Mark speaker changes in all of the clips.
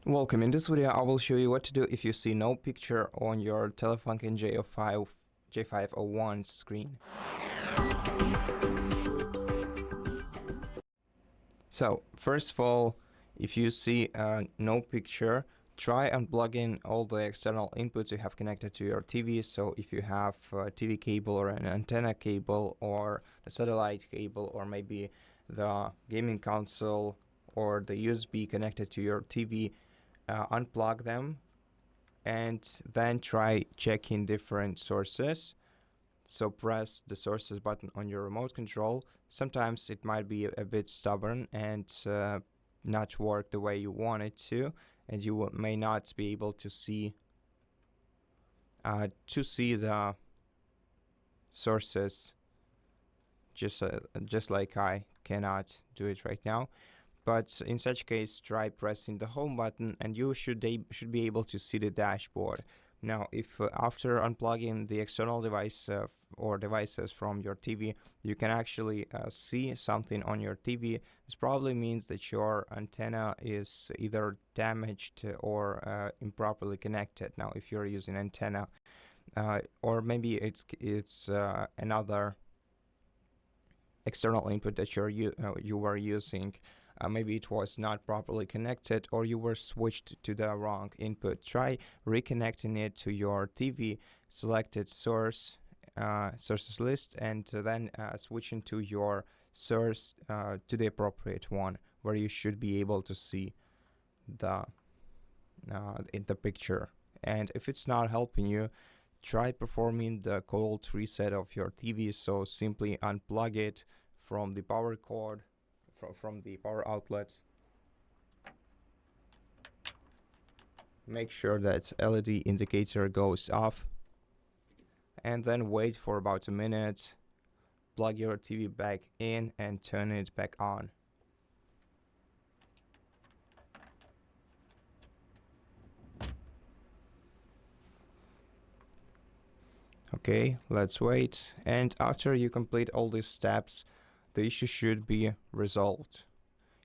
Speaker 1: Welcome. In this video I will show you what to do if you see no picture on your TELEFUNKEN J501 screen. So first of all, if you see no picture, try unplugging all the external inputs you have connected to your TV. So if you have a TV cable or an antenna cable or a satellite cable or maybe the gaming console or the USB connected to your TV, unplug them and then try checking different sources. So press the sources button on your remote control. Sometimes it might be a bit stubborn and not work the way you want it to, and you may not be able to see the sources just like I cannot do it right now. But in such case, try pressing the home button and you should be able to see the dashboard. Now, if after unplugging the external device or devices from your TV, you can actually see something on your TV, this probably means that your antenna is either damaged or improperly connected. Now, if you're using antenna, or maybe it's another external input that you were using. Maybe it was not properly connected or you were switched to the wrong input. Try reconnecting it to your TV selected sources list and then switching to your source to the appropriate one where you should be able to see in the picture. And if it's not helping you, try performing the cold reset of your TV. So simply unplug it from the power cord, from the power outlet. Make sure that LED indicator goes off and then wait for about a minute. Plug your TV back in and turn it back on. Okay, let's wait, and after you complete all these steps, the issue should be resolved.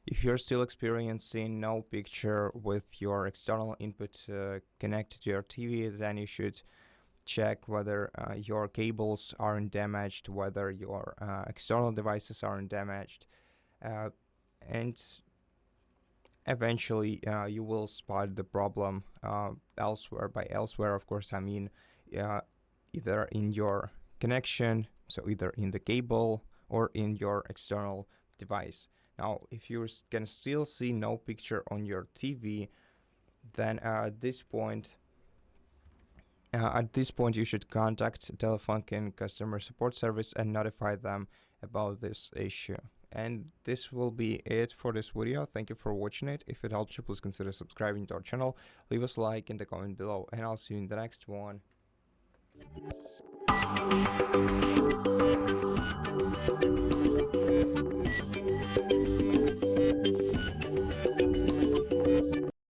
Speaker 1: If you're still experiencing no picture with your external input connected to your TV, then you should check whether your cables aren't damaged, whether your external devices aren't damaged, and eventually you will spot the problem elsewhere. By elsewhere, of course, I mean either in your connection, so either in the cable or in your external device. Now, if you can still see no picture on your TV, then at this point you should contact TELEFUNKEN customer support service and notify them about this issue. And this will be it for this video. Thank you for watching it. If it helped you, please consider subscribing to our channel. Leave us a like in the comment below, and I'll see you in the next one.